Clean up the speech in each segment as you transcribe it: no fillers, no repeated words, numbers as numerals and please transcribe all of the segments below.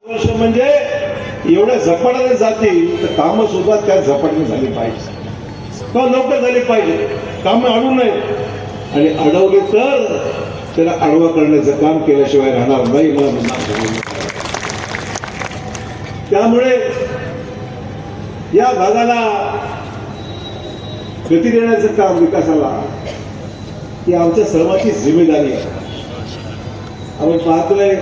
वर्ष म्हणजे एवढ्या झपाट्याने जातील तर कामं सुद्धा त्या झपाट्याने झाली पाहिजे किंवा लवकर झाली पाहिजे. कामं अडू नये आणि अडवले तर त्याला आडवा करण्याचं काम केल्याशिवाय राहणार नाही. मला म्हणणं त्यामुळे या भागाला गती देण्याचं काम विकासाला ही आमच्या सर्वांची जिम्मेदारी आहे. आपण पाहतोय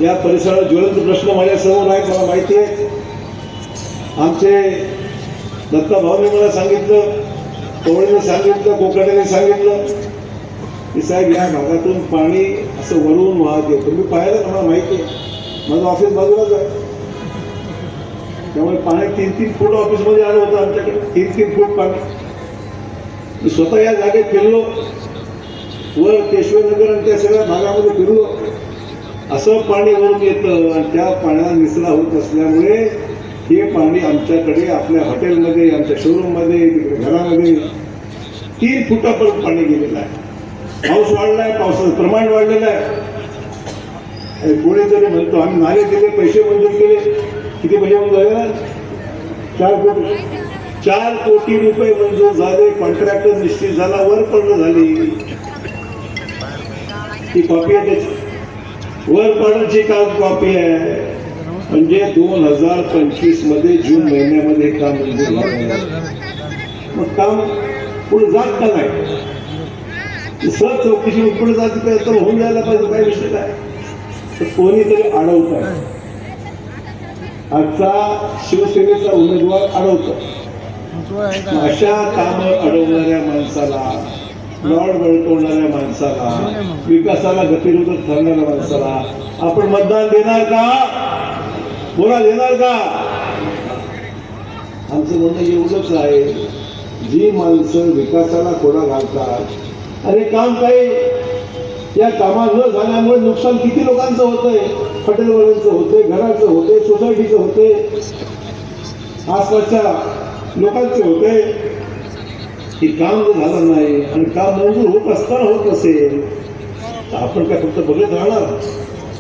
या परिसरात ज्वलंत प्रश्न माझ्यासमोर आहेत. मला माहिती आहे आमचे दत्ता भाऊने मला सांगितलं, पवळेने सांगितलं, कोकटेने सांगितलं की साहेब या भागातून पाणी असं वरून वाहत येतं. मी पाहिलं मला माहिती आहे, माझं ऑफिस बाजूलाच आहे. त्यामुळे पाणी 3-3 फूट ऑफिसमध्ये आलं होतं आमच्याकडे, 3-3 फूट पाणी. मी स्वतः या जागेत फिरलो, वर केशवनगर आणि त्या सगळ्या भागामध्ये फिरलो. असं पाणी वरून येतं आणि त्या पाण्याला निचरा होत असल्यामुळे हे पाणी आमच्याकडे आपल्या हॉटेलमध्ये, आमच्या शोरूममध्ये, तिकडे घरामध्ये 3 फुटापर्यंत पाणी गेलेलं आहे. पाऊस वाढलाय, पावसाचं प्रमाण वाढलेलं आहे. कोणीतरी म्हणतो आम्ही नाले दिले, पैसे मंजूर केले. किती पैसे मंजूर झाले ना? 4 कोटी रुपये मंजूर झाले. कॉन्ट्रॅक्टर निश्चित झाला, वर पडणं झाली. ही कॉपी आहे त्याची, वर पडण्याची कॉपी आहे. म्हणजे 2025 मध्ये जून महिन्यामध्ये काम मंजूर झालं. मग काम पुढे जात का नाही? सहज चौकशी पुढे जात तर होऊन जायला पाहिजे. काय विषय काय तर कोणीतरी अडवत आहे. आजचा शिवसेनेचा उमेदवार अडवतो. अशा कामं अडवणाऱ्या माणसाला, प्लॉट बळकवणाऱ्या माणसाला, विकासाला गतिरोधक ठरणाऱ्या माणसाला आपण मतदान देणार का? बोला, देणार का? आमचं म्हणणं एवढंच आहे, जी माणसं विकासाला खोडा घालतात, अरे काम काही या कामा न झाल्यामुळे नुकसान किती लोकांचं होतंय. हॉटेलवाल्यांचं होतंय, घराचं होतंय, सोसायटीचं होतंय, आसपासच्या लोकांचे होते. की काम जर झालं नाही आणि काम मंजूर होत असताना होत नसेल तर आपण काय फक्त बघत राहणार?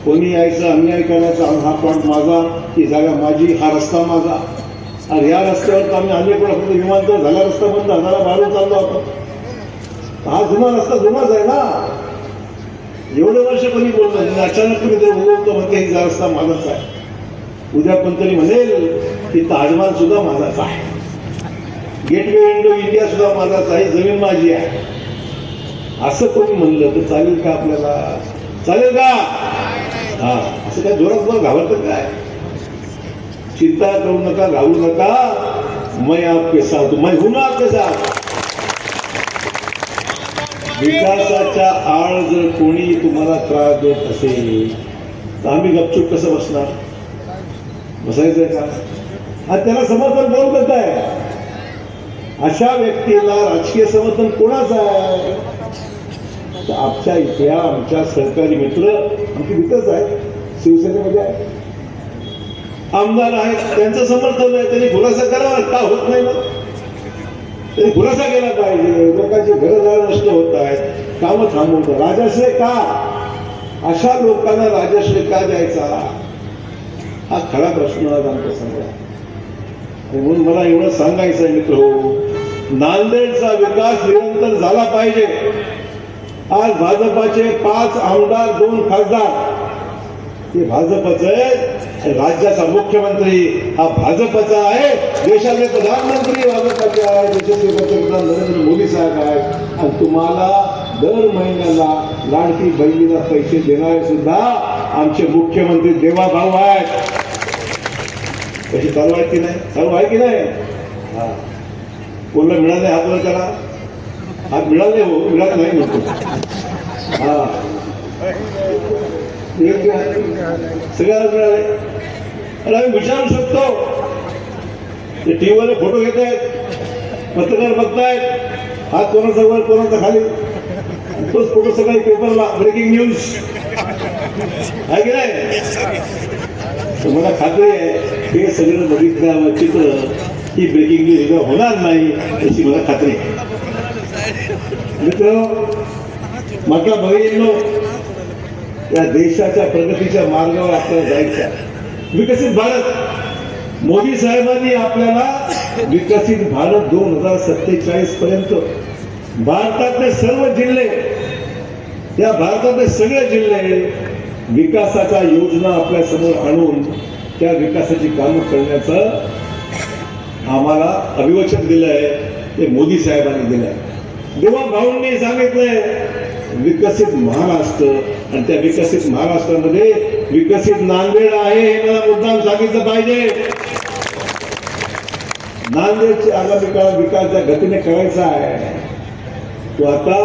कोणी यायचं, अन्याय करायचा, हा प्लॉट माझा, ही जागा माझी, हा रस्ता माझा. आणि या रस्त्यावर आम्ही अनेक वेळा फक्त विमानतळ झाला, रस्ता बंद झाला, बाहेरून चाललो आपण. हा जुना रस्ता जुनाच आहे ना. एवढे वर्ष कोणी बोलतो, अचानक तुम्ही जर बोलतो म्हणते ही रस्ता माझाच आहे. उद्या कोणतरी म्हणेल की ताजमहाल सुद्धा माझाच आहे, गेटवे इंडो इंडिया सुद्धा माझाच आहे, जमीन माझी आहे. असं कोणी म्हणलं तर चालेल का? आपल्याला चालेल का? हा, असं काय जोरात जोर घाबरतं काय? चिंता करू नका, घाबरू नका. मैं आपके साथ हूं, मैं हूं ना आपके साथ. विकासाच्या आड जर कोणी तुम्हाला त्रास देत असेल तर आम्ही गपचूप कसं बसणार? बसायचंय का? आज त्याला समर्थन कोण करत आहे? अशा व्यक्तीला राजकीय समर्थन कोणाचं आहे? तर आमच्या इथल्या आमच्या सहकारी मित्र, आमचे मित्रच आहे, शिवसेनेमध्ये आहे, आमदार आहेत, त्यांचं समर्थन आहे. त्यांनी खुलासा करावा का? होत नाही ना. त्यांनी खुलासा केला पाहिजे. लोकांची घरं नष्ट होत आहेत, कामं थांबवतात. राजश्रय का? अशा लोकांना राजश्रय का द्यायचा? हा खरा प्रश्न आज आमच्या समोर आहे. म्हणून मला एवढं सांगायचं आहे मित्र, नांदेडचा विकास निरंतर झाला पाहिजे. आज भाजपाचे 5 आमदार, 2 खासदार हे भाजपचे आहेत. राज्याचा मुख्यमंत्री हा भाजपचा आहे, देशाचे प्रधानमंत्री भाजपचे आहे, देशाचे पंतप्रधान नरेंद्र मोदी साहेब आहेत. आणि तुम्हाला दर महिन्याला लाडकी बहिणीला पैसे देणारे सुद्धा आमचे मुख्यमंत्री देवा भाऊ आहेत. कशी चालू आहे की नाही? चालू आहे की नाही? हा, कोणाला मिळाले हात वर करा. हात मिळाले हो, मिळाले नाही म्हणतो. हा, सगळ्याला मिळाले. आणि आम्ही विचारू शकतो, ते टीव्हीवर फोटो घेत आहेत, पत्रकार बघतायत, हात कोणाचा वर कोणाचा खाली, तोच फोटो सकाळी पेपरला ब्रेकिंग न्यूज आहे की नाही? मला खात्री आहे हे सगळं बघितल्यावर चित्र ही ब्रेकिंग न्यूज होणार नाही अशी मला खात्री आहे. मित्र, माता भगिनींनो, या देशाच्या प्रगतीच्या मार्गावर आपल्याला जायचं आहे. विकसित भारत, मोदी साहेबांनी आपल्याला विकसित भारत 2047 पर्यंत भारतातले सर्व जिल्हे, या भारतातले सगळे जिल्हे विकासाच्या योजना आपल्या समोर आणून त्या विकासाची कामं करण्याचं आम्हाला अभिवचन दिलंय, ते मोदी साहेबांनी दिलंय. देवा भाऊंनी सांगितलंय विकसित महाराष्ट्र, आणि त्या विकसित महाराष्ट्रामध्ये विकसित नांदेड आहे हे मला मुद्दाम सांगितलं पाहिजे. नांदेडचे आगामी काळात विकास ज्या गतीने करायचा आहे तो आता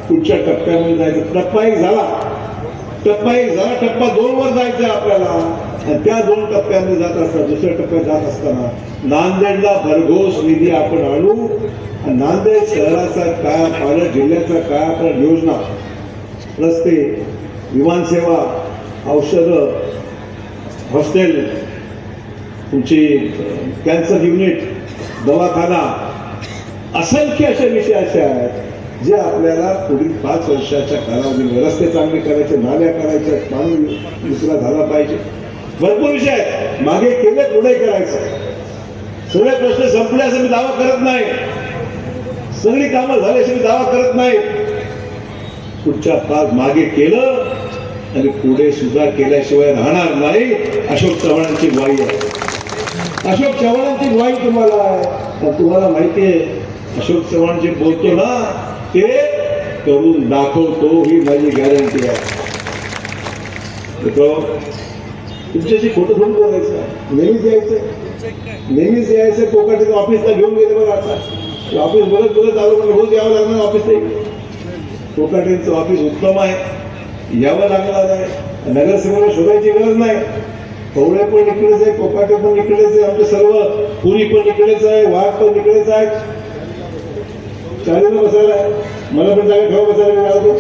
पुढच्या टप्प्यामध्ये जायचं. टप्पा एक झाला, टप्पा 2 वर जायचं आपल्याला, आणि त्या 2 टप्प्यांमध्ये जात असताना, दुसऱ्या टप्प्यात जात असताना नांदेडला भरघोस निधी आपण आणू. नांदेड शहराचा कायापालट, जिल्ह्याचा कायापालट योजना, रस्ते, विमानसेवा, औषधं, हॉस्टेल, तुमची कॅन्सर युनिट, दवाखाना, असंख्य असे विषय असे आहेत जे आपल्याला पुढील 5 वर्षाच्या कालावधीमध्ये रस्ते चांगले करायचे, नाल्या करायच्या, पाणी दुसरा झाला पाहिजे. भरपूर विषय आहेत. मागे केले पुढे करायचं. सगळे प्रश्न संपले असं मी दावा करत नाही, सगळी कामं झाली अशी मी दावा करत नाही. पुढच्या 5 मागे केलं आणि पुढे सुद्धा केल्याशिवाय राहणार नाही. अशोक चव्हाणांची ग्वाही आहे, अशोक चव्हाणांची ग्वाही तुम्हाला आहे. तुम्हाला माहिती आहे अशोक चव्हाण जे बोलतो ना ते करून दाखवतो, ही माझी गॅरंटी आहे. तुमच्याशी खोटं थोडं बोलायचं, नेहमीच यायचं. कोकणाच्या ऑफिसला घेऊन गेले बघा, आता ऑफिस बोलत आलो पण रोज यावं लागणार ऑफिसला. कोकणाचं ऑफिस उत्तम आहे, यावं लागणार आहे. नगरसेवक शोधायची गरज नाही. पवळे पण इकडेच आहे, कोकाटे पण इकडेच आहे, आमचे सर्व पुरी पण इकडेच आहे, वाघ पण इकडेच आहे. चाळीला बसायला आहे, मला पण जागा ठेवा बसायला मिळालं.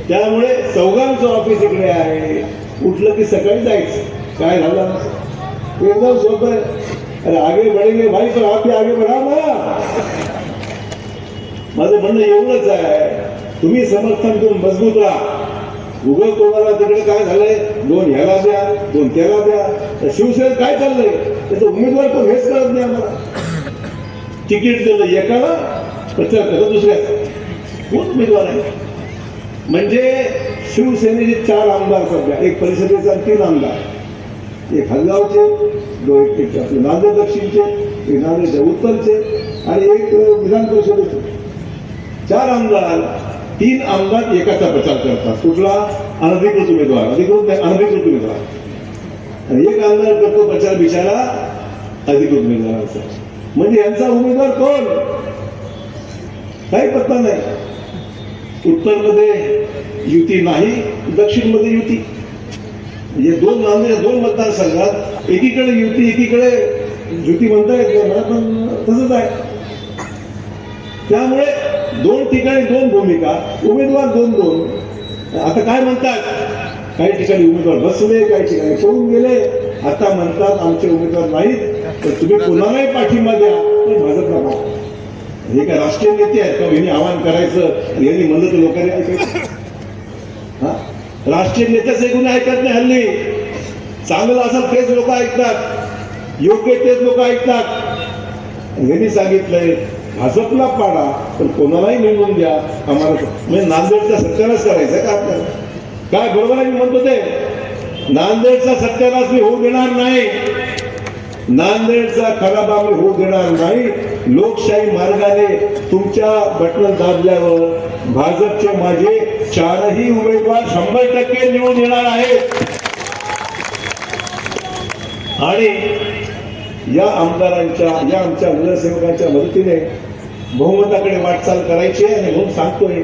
त्यामुळे चौघांचं ऑफिस इकडे आहे. उठलं की सकाळी जायचं. काय झालं एकदम सोपं आहे. अरे आगे बढेंगे भाई, पण आप आगे बढ़ा ना. माझं म्हणणं एवढंच आहे, तुम्ही समर्थन करून मजबूत राहा. उगल कोणाला तिकडे काय झालंय, 2 ह्याला द्या, 2 त्याला द्या. शिवसेनेत काय चाललंय त्याचा उमेदवार पण हेच कळत नाही आम्हाला. तिकीट दिलं एकाला, प्रचार करत दुसऱ्याचा. कोण उमेदवार आहे? म्हणजे शिवसेनेचे 4 आमदार सध्या, एक परिषदेचा 3 आमदार, एक हलगावचे, 2 आपले नांदेड दक्षिणचे, एक नांदेड उत्तरचे आणि एक विधान परिषदेचे. 4 आमदार, 3 आमदार एकाचा प्रचार करतात. कुठला? अनधिकृत उमेदवार, अनधिकृत उमेदवार. आणि एक आमदार करतो प्रचार बिचारा अधिकृत उमेदवाराचा. म्हणजे यांचा उमेदवार कोण? काही पत्ता नाही. उत्तरमध्ये युती नाही, दक्षिणमध्ये युती. म्हणजे 2 नांदेड 2 मतदारसंघात एकीकडे युती, एकीकडे युती म्हणता येत नाही. मला पण तसंच आहे. त्यामुळे 2 ठिकाणी 2 भूमिका, उमेदवार 2-2. आता काय म्हणतात, काही ठिकाणी उमेदवार बसले, काही ठिकाणी पळून गेले. आता म्हणतात आमचे उमेदवार नाहीत, तर तुम्ही कोणालाही पाठिंबा द्या, पण भाजपला पहा. हे काय राष्ट्रीय नेते आहेत का? यांनी आवाहन करायचं, यांनी म्हणलं तर लोकांनी ऐकायचं. हा, राष्ट्रीय नेत्याचे गुन्हे ऐकत नाही हल्ली. चांगलं असेल तेच लोक ऐकतात, योग्य तेच लोक ऐकतात. यांनी सांगितलंय भाजपला पाडा, पण कोणालाही निवडून द्या आम्हाला. म्हणजे नांदेडचा सत्यानाश करायचा का आपल्याला? काय बरोबर आहे मी म्हणतो ते? नांदेडचा सत्यानाश मी होऊ देणार नाही. नांदेडचा खराब आम्ही होऊ देणार नाही. लोकशाही मार्गाने तुमच्या बटन दाबल्यावर भाजपचे माझे 4ही उमेदवार 100% निवडून येणार आहेत. आणि या आमदारांच्या, या आमच्या नगरसेवकांच्या मदतीने बहुमताकडे वाटचाल करायची आहे. आणि म्हणून सांगतोय,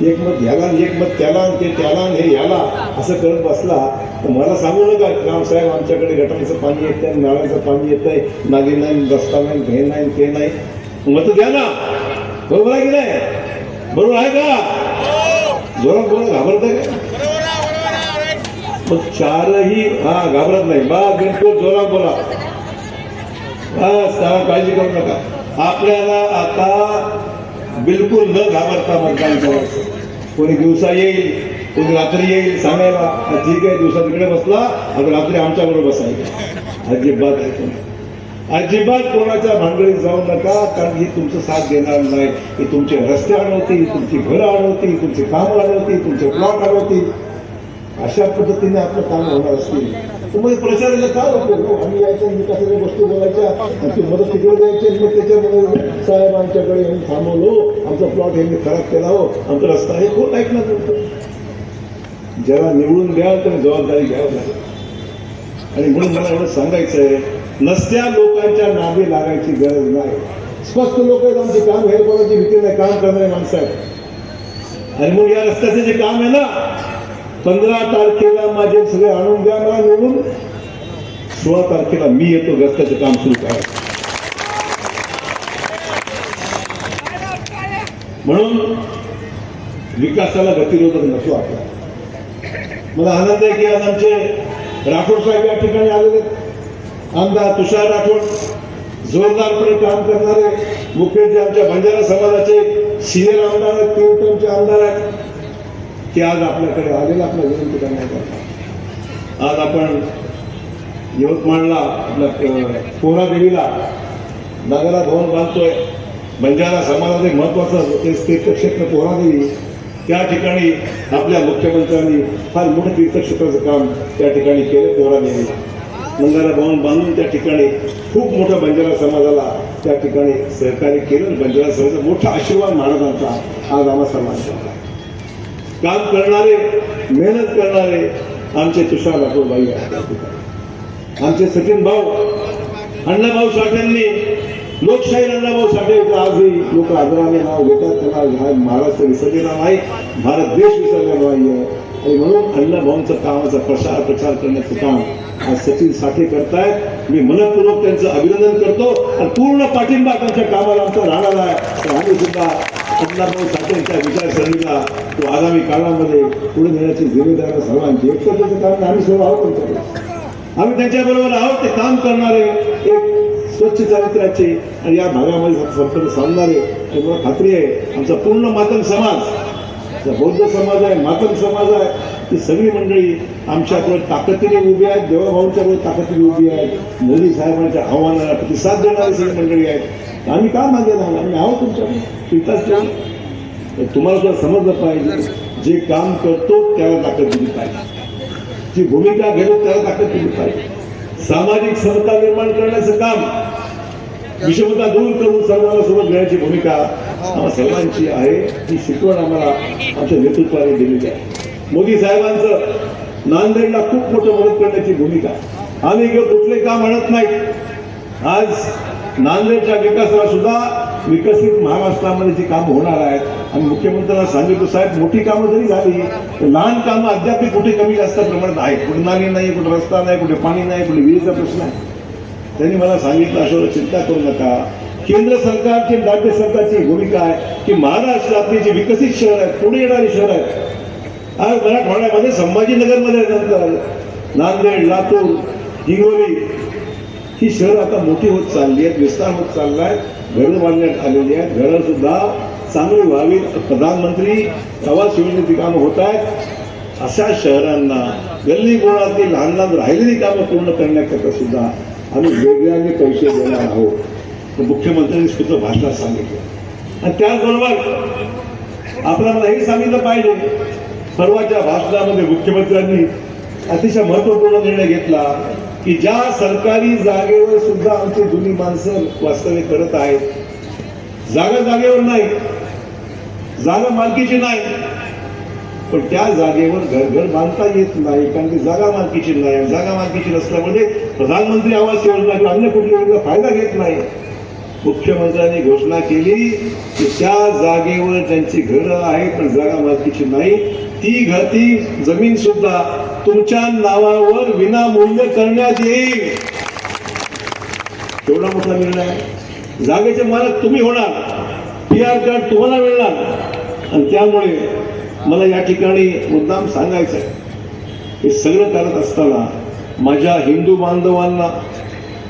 एक मत ह्याला, एक मत त्याला, ते त्याला, हे याला असं करत बसला तर मला सांगू नका रामसाहेब आमच्याकडे गटाराचं पाणी येत आहे, नाळाचं पाणी येत आहे, नाली नाही, रस्ता नाही, हे नाही, ते नाही. मत द्या ना. बरोबर आहे की नाही? बरोबर आहे का? जोरात बोला, घाबरत आहे का? मग 4ही घाबरत नाही बा, बिलकुल जोरात बोला. काळजी करू नका. आपल्याला आता बिलकुल न घाबरता मतदान करायचं. कोणी दिवसा येईल, कोणी रात्री येईल सांगायला ठीक आहे दिवसा तिकडे बसला आता रात्री आमच्या बरोबर बसायचं. अजिबात ऐकू नये, अजिबात कोणाच्या भानगडीत जाऊ नका, कारण ही तुमचं साथ देणार नाही. ही तुमचे रस्ते अडवतील, तुमची घरं अडवतील, तुमचे काम अडवतील, तुमचे प्लॉट अडवतील. अशा पद्धतीने आपलं काम होणार असतील तुम्ही प्रचाराला का होतो. आम्ही यायच्या विकासाच्या गोष्टी बोलायच्या आणि ती मदत तिकडे द्यायची. मग त्याच्यामध्ये साहेब आमच्याकडे यांनी थांबवलो, आमचा प्लॉट यांनी खराब केला हो, आमचा रस्ता हे कोण ऐकणार नव्हतं. ज्याला निवडून द्याल तर जबाबदारी घ्यावी लागेल. आणि म्हणून मला एवढं सांगायचं आहे, नसत्या लोकांच्या नादी लागायची गरज नाही. स्पष्ट लोक आहेत आमचे काम, हे कोणाची भीती नाही, काम करणारे माणसं आहेत. आणि मग या रस्त्याचं जे काम आहे ना 15 तारखेला माझे सगळे आणून द्या मला निवडून, 16 तारखेला मी येतो रस्त्याचं काम सुरू करायचं. म्हणून विकासाला गतिरोधक नको आपला. मला आनंद आहे की आज आमचे राठोड साहेब या ठिकाणी आलेले. आमदार तुषार राठोड जोरदारपणे काम करणारे, मुख्यमंत्री आमच्या बंजारा समाजाचे सिनियर आमदार आहेत, 3 टर्मचे आमदार आहेत, ते आज आपल्याकडे आलेला आपल्या विनंती करण्याकरता. आज आपण यवतमाळला आपल्या पोहरा देवीला नागरा भवन बांधतोय. बंजारा समाजाचं एक महत्वाचं तीर्थक्षेत्र पोहरा देवी, त्या ठिकाणी आपल्या मुख्यमंत्र्यांनी फार मोठं तीर्थक्षेत्राचं काम त्या ठिकाणी केलं. पोहरा देवीला बंजारा भवन बांधून त्या ठिकाणी खूप मोठं बंजारा समाजाला त्या ठिकाणी सहकार्य केलं. बंजारा समाजाचा मोठा आशीर्वाद महाराजांचा आज आम्हा सर्वांचा. काम करणारे, मेहनत करणारे आमचे तुषार राठोड भाई आहेत. आमचे सचिन भाऊ अण्णाभाऊ साठेंनी, लोकशाही अण्णाभाऊ साठे आजही लोक आदराने नाव घेतात. त्यांना महाराष्ट्र विसरलेला नाही, भारत देश विसरलेला नाही. आणि म्हणून अण्णाभाऊंचं कामाचा प्रचार करण्याचं काम आज सचिन साठे करतायत. मी मनपूर्वक त्यांचं अभिनंदन करतो आणि पूर्ण पाठिंबा त्यांच्या कामाला आमचा राहणार आहे. तर आम्ही सुद्धा अण्णाभाऊ साठेंच्या विचारसरणीला तो आगामी काळामध्ये पुढे नेण्याची जिम्मेदारी सर्वांची. एकट्याचं काम आम्ही सर्व आहोत त्यांच्याकडे, आम्ही त्यांच्याबरोबर आहोत. ते काम करणारे, एक स्वच्छ चारित्र्याचे आणि या भागामध्ये संपर्क साधणारे. आणि मला खात्री आहे आमचा पूर्ण मातंग समाज, बौद्ध समाज आहे, मातंग समाज आहे, ती सगळी मंडळी आमच्याकडे ताकदीने उभी आहेत. देवाभाऊंच्याकडे ताकदीने उभी आहेत. मोदी साहेबांच्या आव्हानाला प्रतिसाद देणारी सगळी मंडळी आहेत. आम्ही का मागे नाही, आम्ही आहोत तुमच्याकडे. तिथंच तुम्हाला जर समजलं पाहिजे, जे काम करतो त्याला ताकद दिली पाहिजे, जी भूमिका घेतो त्याला ताकद दिली पाहिजे. सामाजिक समता निर्माण करण्याचं काम, विषमता दूर करून सर्वांना सोबत घेण्याची भूमिका आम्हा सर्वांची आहे. ही शिकवण आम्हाला आमच्या नेतृत्वाने दिलेली आहे. मोदी साहेबांचं नांदेडला खूप मोठं मदत करण्याची भूमिका. आम्ही कुठले काम आणत नाहीत. आज नांदेडच्या विकासाला सुद्धा विकसित महाराष्ट्रामध्ये जी कामं होणार आहेत, आणि मुख्यमंत्र्यांना सांगितलं साहेब मोठी कामं जरी झाली तर लहान कामं अद्याप कुठे कमी जास्त प्रमाणात आहेत. कुठे नाली नाही, कुठे रस्ता नाही, कुठे पाणी नाही, कुठे विहिरीचा प्रश्न आहे. त्यांनी मला सांगितलं अशा चिंता करू नका. केंद्र सरकारची, राज्य सरकारची भूमिका आहे की महाराष्ट्रातली जी विकसित शहर आहेत, पुढे येणारी शहर आहेत, आज मराठवाड्यामध्ये संभाजीनगरमध्ये नंतर नांदेड, लातूर, हिंगोली ही शहर आता मोठी होत चालली आहेत, विस्तार होत चालला आहे. घरं बांधण्यात आलेली आहेत. घरं सुद्धा चांगली व्हावी. प्रधानमंत्री आवास योजनेची कामं होत आहेत. अशा शहरांना गल्ली बोळातली लहान लहान राहिलेली कामं पूर्ण करण्याकरता सुद्धा आम्ही वेगळ्याने पैसे देणार आहोत. तर मुख्यमंत्र्यांनी सुद्धा भाषणात सांगितलं. आणि त्याचबरोबर आपल्याला हे सांगितलं पाहिजे, परवाच्या भाषणामध्ये मुख्यमंत्र्यांनी अतिशय महत्वपूर्ण निर्णय घेतला की ज्या सरकारी जागेवर सुद्धा आमची जुनी माणसं वास्तव्य करत आहेत, जागा जागेवर नाही, जागा मालकीची नाही, पण त्या जागेवर घर बांधता येत नाही, कारण ती जागा मालकीची नाही. जागा मालकीची नसल्यामुळे प्रधानमंत्री आवास योजना किंवा अन्य कुठली योजना फायदा घेत नाही. मुख्यमंत्र्यांनी घोषणा केली की त्या जागेवर ज्यांची घरं आहेत पण जागा मालकीची नाही, ती जमीन सुद्धा तुमच्या नावावर विनामूल्य करण्यात येईल. एवढा मोठा निर्णय आहे. जागेचे मालक तुम्ही होणार, PR कार्ड तुम्हाला मिळणार. आणि त्यामुळे मला या ठिकाणी मुद्दाम सांगायचं आहे, हे सगळं करत असताना माझ्या हिंदू बांधवांना,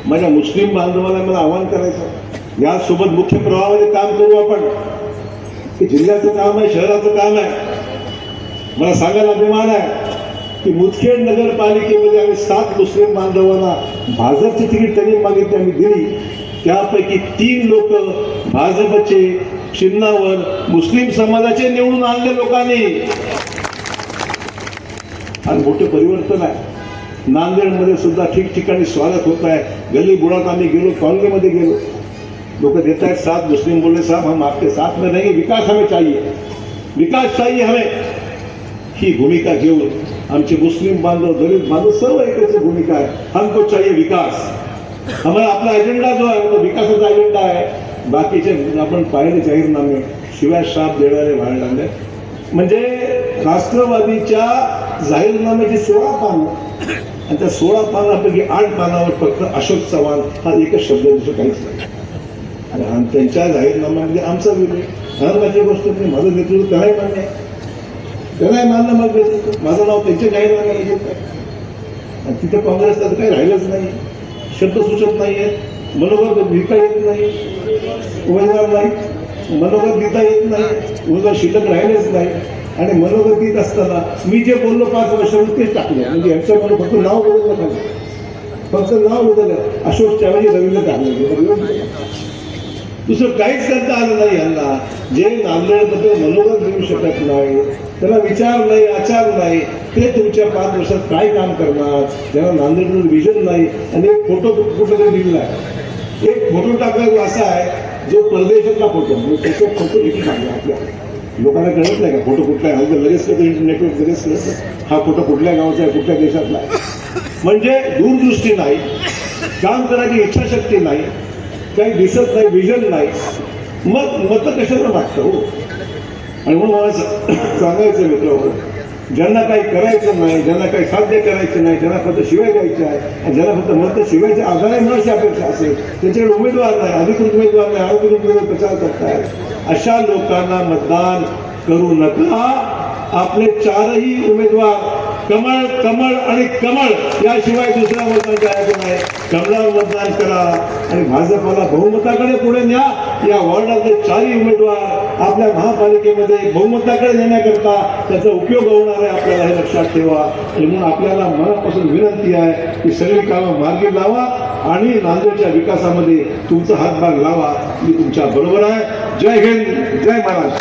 माझ्या मुस्लिम बांधवांना मला आवाहन करायचं, यासोबत मुख्य प्रवाहामध्ये काम करू आपण. हे जिल्ह्याचं काम आहे, शहराचं काम आहे. मला सांगायला अभिमान आहे की मुदखेड नगरपालिकेमध्ये आम्ही 7 मुस्लिम बांधवांना भाजपची तिकीट त्यांनी मागितली, आम्ही दिली. त्यापैकी 3 लोक भाजपचे चिन्हावर मुस्लिम समाजाचे निवडून आणले लोकांनी. आणि मोठे परिवर्तन आहे. नांदेडमध्ये सुद्धा ठिकठिकाणी स्वागत होत आहे. गली बुडात आम्ही गेलो, कॉलनीमध्ये गेलो, लोक देत आहेत साथ. मुस्लिम बोले साहब हम आपके साथ में नहीं, विकास हमें चाहिए, विकास चाहिए हमें. ही भूमिका घेऊन आमचे मुस्लिम बांधव, दलित बांधव सर्व एकच भूमिका आहे. हमको चाहिए विकास. हमारा आपला एजेंडा जो आहे तो विकासाचा एजेंडा आहे. बाकीचे आपण पाहिले जाहीरनामे शिवाय श्राप देणारे बाहेर लागले. म्हणजे राष्ट्रवादीच्या जाहीरनाम्याची 16 पानं आणि त्या 16 पानापैकी 8 पानावर फक्त अशोक चव्हाण हा एकच शब्द दुसरं काहीच नाही. आणि त्यांच्या जाहीरनाम्यामध्ये आमचा विरोध महत्वाची गोष्ट नाही. माझं नेतृत्व त्यालाही मान्य आहे, त्यालाही मान्य. मग माझं नाव त्यांच्या जाहीरनाम्याला येत आहे. आणि तिथे काँग्रेसला तर काही राहिलंच नाही, शब्द सुचत नाहीये, मनोगत लिहिता येत नाही, उमेदवार नाही, मनोगत लिहिता येत नाही, उमेदवार शिल्लक राहिलेच नाही. आणि मनोगत लिहित असताना मी जे बोललो 5 वर्षांनी तेच टाकलं. म्हणजे यांचं म्हणून फक्त नाव बदललं पाहिजे, फक्त नाव बदललं. अशोकच्या ऐवजी रवींद्र टाकलं, दुसरं काहीच करता आलं नाही यांना. जे नांदेडमध्ये मनोगत लिहू शकत नाही, त्याला विचार नाही, आचार नाही, ते तुमच्या 5 वर्षात काय काम करणार? ज्यांना नांदेडमध्ये विजन नाही. आणि एक फोटो कुठे दिलेला आहे, एक फोटो टाकायचा असा आहे जो परदेशातला फोटो, त्याचे फोटो लिखी टाकला. आपल्या लोकांना कळत नाही का फोटो कुठला आहे? हलका लगेच कळतं, इंटरनेटवर लगेच कळतं हा फोटो कुठल्या गावचा आहे, कुठल्या देशातला आहे. म्हणजे दूरदृष्टी नाही, काम करायची इच्छाशक्ती नाही, काही दिसत नाही, विजन नाही. मग मत कशाला मागतं हो? आणि म्हणून मला सांगायचं मित्र, ज्यांना काही करायचं नाही, ज्यांना काही साध्य करायचं नाही, ज्यांना फक्त शिवाय द्यायचं आहे आणि ज्यांना फक्त मत शिवायच्या आधारे मिळायची अपेक्षा असेल, त्यांच्याकडे उमेदवार नाही, अधिकृत उमेदवार नाही, अनधिकृत उमेदवार प्रचार करतायत, अशा लोकांना मतदान करू नका. आपले 4ही उमेदवार कमळ, कमळ आणि कमळ, याशिवाय दुसऱ्या मतदान करायचं नाही. कमळावर मतदान करा आणि भाजपला बहुमताकडे पुढे न्या. या वॉर्डातले 4ही उमेदवार आपल्या महापालिकेमध्ये बहुमताकडे नेण्याकरता त्याचा उपयोग होणार आहे, आपल्याला हे लक्षात ठेवा. आणि म्हणून आपल्याला मनापासून विनंती आहे की सगळी कामं मार्गी लावा आणि नांदेडच्या विकासामध्ये तुमचा हातभार लावा. मी तुमच्या बरोबर आहे. जय हिंद, जय महाराष्ट्र.